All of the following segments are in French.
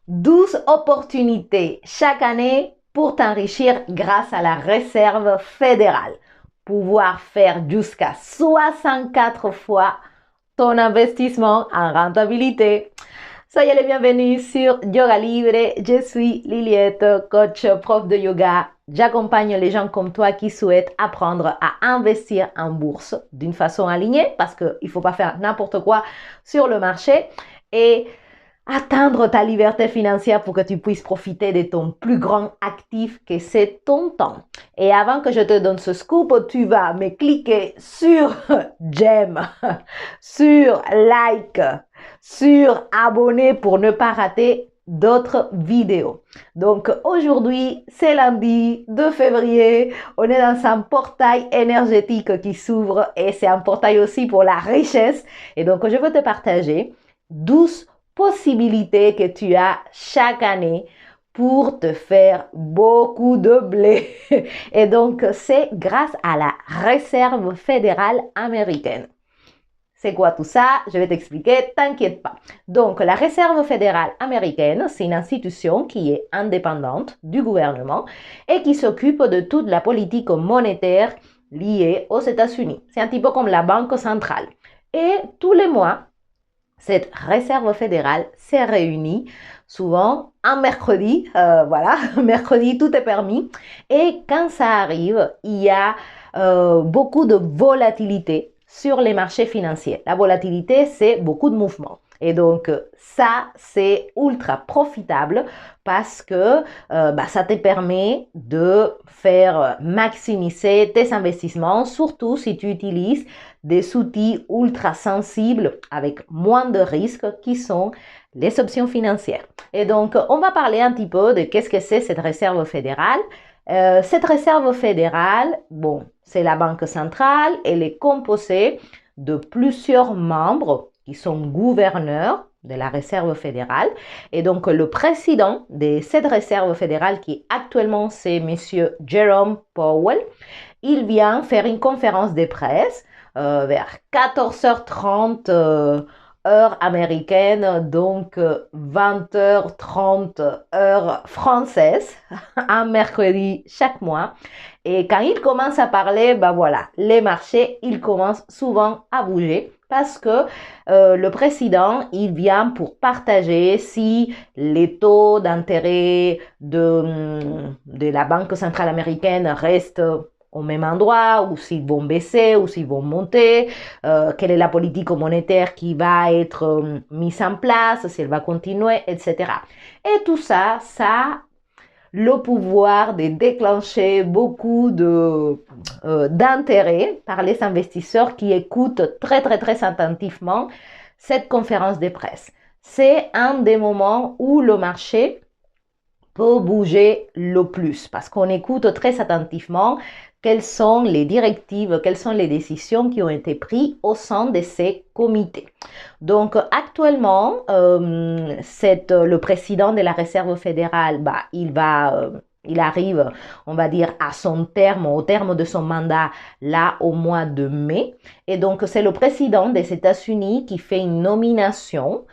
12 opportunités chaque année pour t'enrichir grâce à la Réserve fédérale. Pouvoir faire jusqu'à 64 fois ton investissement en rentabilité. Soyez les bienvenus sur Yoga Libre. Je suis Liliette, coach, prof de yoga. J'accompagne les gens comme toi qui souhaitent apprendre à investir en bourse d'une façon alignée parce qu'il ne faut pas faire n'importe quoi sur le marché et atteindre ta liberté financière pour que tu puisses profiter de ton plus grand actif que c'est ton temps. Et avant que je te donne ce scoop, tu vas me cliquer sur j'aime, sur like, sur abonner pour ne pas rater d'autres vidéos. Donc aujourd'hui, c'est lundi 2 février, on est dans un portail énergétique qui s'ouvre et c'est un portail aussi pour la richesse. Et donc je veux te partager 12 possibilités que tu as chaque année pour te faire beaucoup de blé. Et donc, c'est grâce à la Réserve fédérale américaine. C'est quoi tout ça? Je vais t'expliquer, t'inquiète pas. Donc, la Réserve fédérale américaine, c'est une institution qui est indépendante du gouvernement et qui s'occupe de toute la politique monétaire liée aux États-Unis. C'est un petit peu comme la Banque centrale. Et tous les mois, cette réserve fédérale s'est réunie souvent un mercredi, voilà, mercredi tout est permis. Et quand ça arrive, il y a beaucoup de volatilité sur les marchés financiers. La volatilité, c'est beaucoup de mouvements. Et donc, ça, c'est ultra profitable parce que ça te permet de faire maximiser tes investissements, surtout si tu utilises des outils ultra sensibles avec moins de risques qui sont les options financières. Et donc, on va parler un petit peu de qu'est-ce que c'est cette réserve fédérale. Cette réserve fédérale, bon, c'est la banque centrale, elle est composée de plusieurs membres qui sont gouverneurs de la réserve fédérale. Et donc, le président de cette réserve fédérale, qui actuellement c'est monsieur Jerome Powell, il vient faire une conférence de presse vers 14h30 heure américaine, donc 20h30 heure française, un mercredi chaque mois. Et quand il commence à parler, ben voilà, les marchés, ils commencent souvent à bouger parce que le président, il vient pour partager si les taux d'intérêt de la Banque centrale américaine restent au même endroit, ou s'ils vont baisser, ou s'ils vont monter, quelle est la politique monétaire qui va être mise en place, si elle va continuer, etc. Et tout ça, ça a le pouvoir de déclencher beaucoup d'intérêt par les investisseurs qui écoutent très, très, très attentivement cette conférence de presse. C'est un des moments où le marché peut bouger le plus parce qu'on écoute très attentivement quelles sont les directives, quelles sont les décisions qui ont été prises au sein de ces comités. Donc actuellement, le président de la Réserve fédérale, il arrive, on va dire, à son terme, au terme de son mandat, là, au mois de mai. Et donc, c'est le président des États-Unis qui fait une nomination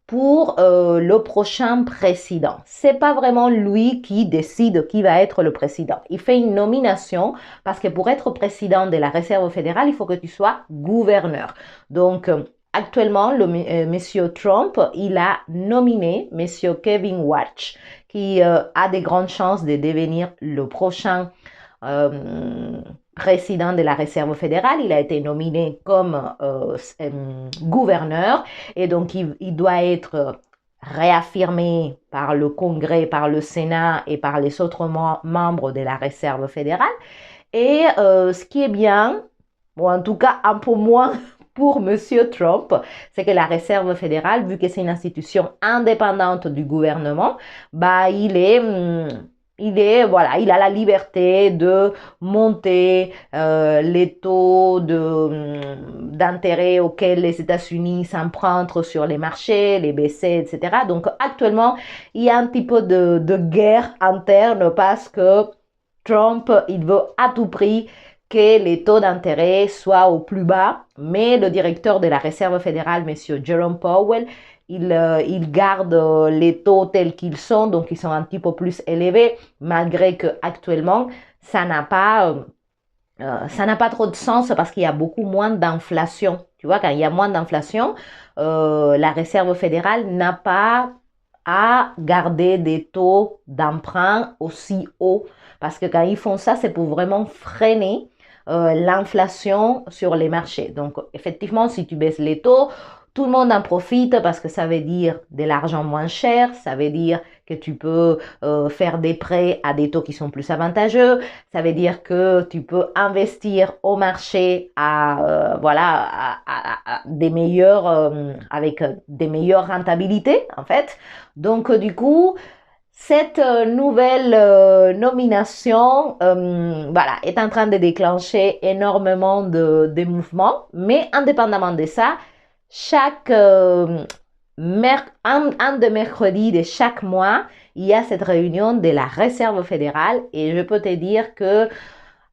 pour le prochain président. C'est pas vraiment lui qui décide qui va être le président. Il fait une nomination parce que pour être président de la Réserve fédérale, il faut que tu sois gouverneur. Donc, actuellement, monsieur Trump, il a nominé monsieur Kevin Warsh, qui a de grandes chances de devenir le prochain président de la Réserve fédérale. Il a été nominé comme gouverneur et donc il doit être réaffirmé par le Congrès, par le Sénat et par les autres membres de la Réserve fédérale. Et ce qui est bien, ou en tout cas un peu moins pour monsieur Trump, c'est que la Réserve fédérale, vu que c'est une institution indépendante du gouvernement, il a la liberté de monter les taux d'intérêt auxquels les États-Unis s'empruntent sur les marchés, les baisser, etc. Donc actuellement, il y a un petit peu de guerre interne parce que Trump, il veut à tout prix que les taux d'intérêt soient au plus bas, mais le directeur de la Réserve fédérale, M. Jerome Powell, ils gardent les taux tels qu'ils sont, donc ils sont un petit peu plus élevés, malgré que actuellement ça n'a pas trop de sens parce qu'il y a beaucoup moins d'inflation. Tu vois, quand il y a moins d'inflation, la Réserve fédérale n'a pas à garder des taux d'emprunt aussi hauts. Parce que quand ils font ça, c'est pour vraiment freiner l'inflation sur les marchés. Donc, effectivement, si tu baisses les taux, tout le monde en profite parce que ça veut dire de l'argent moins cher, ça veut dire que tu peux faire des prêts à des taux qui sont plus avantageux, ça veut dire que tu peux investir au marché à des meilleurs, avec des meilleures rentabilités en fait. Donc du coup, cette nouvelle nomination est en train de déclencher énormément de mouvements, mais indépendamment de ça, chaque un de mercredis de chaque mois, il y a cette réunion de la Réserve fédérale et je peux te dire que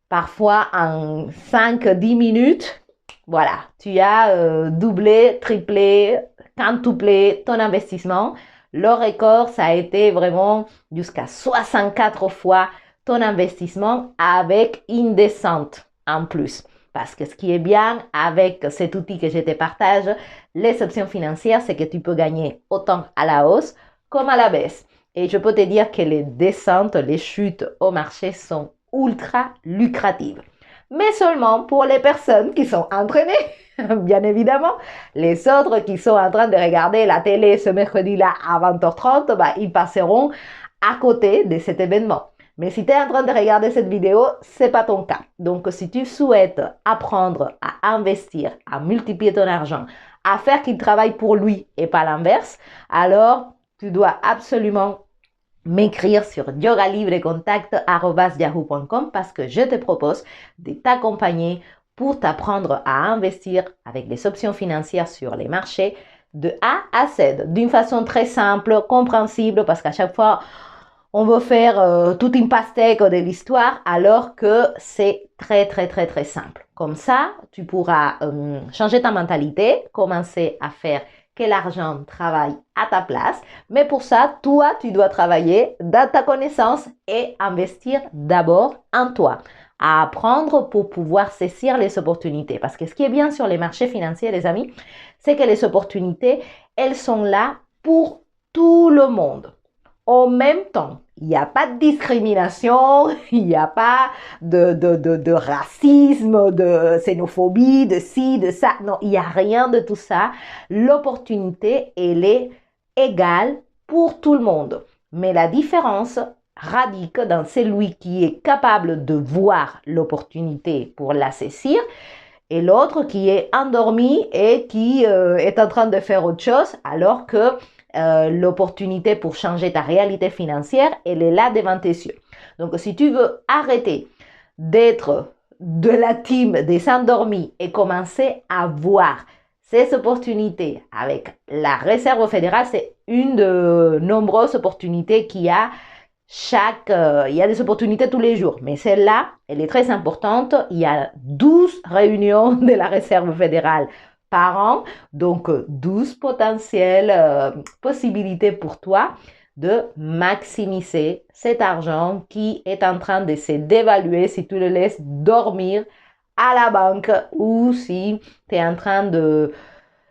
parfois en 5-10 minutes, voilà, tu as doublé, triplé, quintuplé ton investissement. Le record, ça a été vraiment jusqu'à 64 fois ton investissement avec une descente en plus. Parce que ce qui est bien avec cet outil que je te partage, les options financières, c'est que tu peux gagner autant à la hausse comme à la baisse. Et je peux te dire que les descentes, les chutes au marché sont ultra lucratives. Mais seulement pour les personnes qui sont entraînées, bien évidemment. Les autres qui sont en train de regarder la télé ce mercredi-là à 20h30, ils passeront à côté de cet événement. Mais si tu es en train de regarder cette vidéo, ce n'est pas ton cas. Donc, si tu souhaites apprendre à investir, à multiplier ton argent, à faire qu'il travaille pour lui et pas l'inverse, alors tu dois absolument m'écrire sur yogalibrecontact@yahoo.com parce que je te propose de t'accompagner pour t'apprendre à investir avec les options financières sur les marchés de A à Z, d'une façon très simple, compréhensible, parce qu'à chaque fois, on veut faire toute une pastèque de l'histoire, alors que c'est très, très, très, très simple. Comme ça, tu pourras changer ta mentalité, commencer à faire que l'argent travaille à ta place. Mais pour ça, toi, tu dois travailler dans ta connaissance et investir d'abord en toi. À apprendre pour pouvoir saisir les opportunités. Parce que ce qui est bien sur les marchés financiers, les amis, c'est que les opportunités, elles sont là pour tout le monde. En même temps, il n'y a pas de discrimination, il n'y a pas de racisme, de xénophobie, de ci, de ça. Non, il n'y a rien de tout ça. L'opportunité, elle est égale pour tout le monde. Mais la différence radique dans celui qui est capable de voir l'opportunité pour la saisir et l'autre qui est endormi et qui est en train de faire autre chose alors que l'opportunité pour changer ta réalité financière, elle est là devant tes yeux. Donc, si tu veux arrêter d'être de la team des endormis et commencer à voir ces opportunités avec la Réserve fédérale, c'est une de nombreuses opportunités qu'il y a il y a des opportunités tous les jours, mais celle-là, elle est très importante. Il y a 12 réunions de la Réserve fédérale par an, donc 12 potentielles possibilités pour toi de maximiser cet argent qui est en train de se dévaluer si tu le laisses dormir à la banque ou si tu es en train de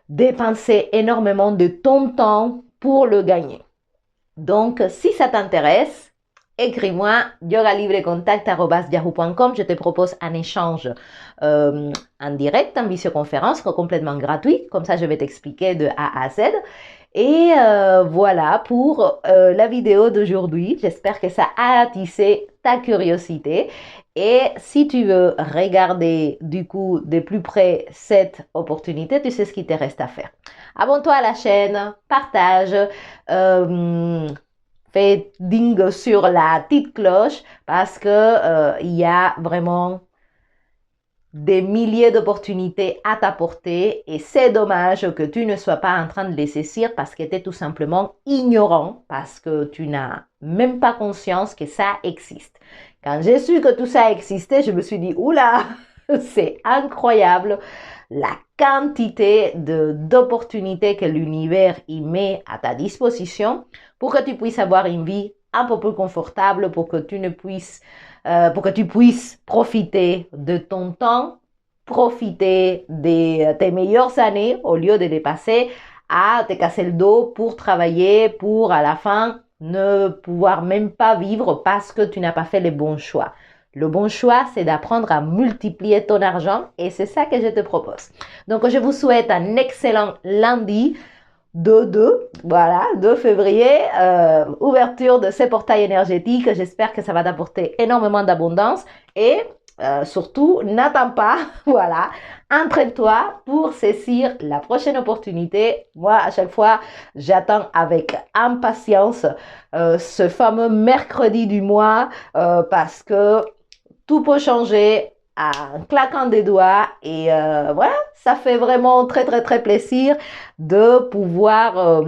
dépenser énormément de ton temps pour le gagner. Donc, si ça t'intéresse, écris-moi yogalibrecontact@yahoo.com. Je te propose un échange en direct, en visioconférence, complètement gratuit. Comme ça, je vais t'expliquer de A à Z. Et voilà pour la vidéo d'aujourd'hui. J'espère que ça a attisé ta curiosité. Et si tu veux regarder du coup de plus près cette opportunité, tu sais ce qu'il te reste à faire. Abonne-toi à la chaîne, partage, fais ding sur la petite cloche parce que il y a vraiment des milliers d'opportunités à t'apporter et c'est dommage que tu ne sois pas en train de les saisir parce que tu es tout simplement ignorant, parce que tu n'as même pas conscience que ça existe. Quand j'ai su que tout ça existait, je me suis dit, oula, c'est incroyable la quantité d'opportunités que l'univers y met à ta disposition pour que tu puisses avoir une vie un peu plus confortable, pour que tu puisses profiter de ton temps, profiter de tes meilleures années au lieu de les passer à te casser le dos pour travailler, pour à la fin ne pouvoir même pas vivre parce que tu n'as pas fait les bons choix. Le bon choix, c'est d'apprendre à multiplier ton argent et c'est ça que je te propose. Donc, je vous souhaite un excellent lundi 2 février, ouverture de ces portails énergétiques. J'espère que ça va t'apporter énormément d'abondance et surtout, n'attends pas, voilà, entraîne-toi pour saisir la prochaine opportunité. Moi, à chaque fois, j'attends avec impatience ce fameux mercredi du mois parce que tout peut changer en claquant des doigts et voilà, ça fait vraiment très très très plaisir de pouvoir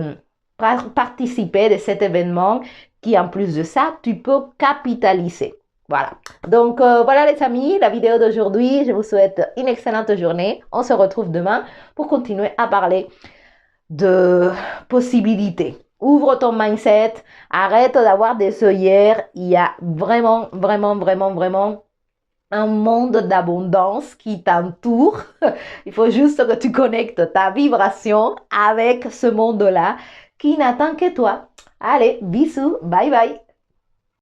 participer de cet événement qui en plus de ça, tu peux capitaliser. Voilà. Donc voilà les amis, la vidéo d'aujourd'hui. Je vous souhaite une excellente journée. On se retrouve demain pour continuer à parler de possibilités. Ouvre ton mindset, arrête d'avoir des œillères. Il y a vraiment, vraiment, vraiment, vraiment un monde d'abondance qui t'entoure. Il faut juste que tu connectes ta vibration avec ce monde-là qui n'attend que toi. Allez, bisous, bye bye.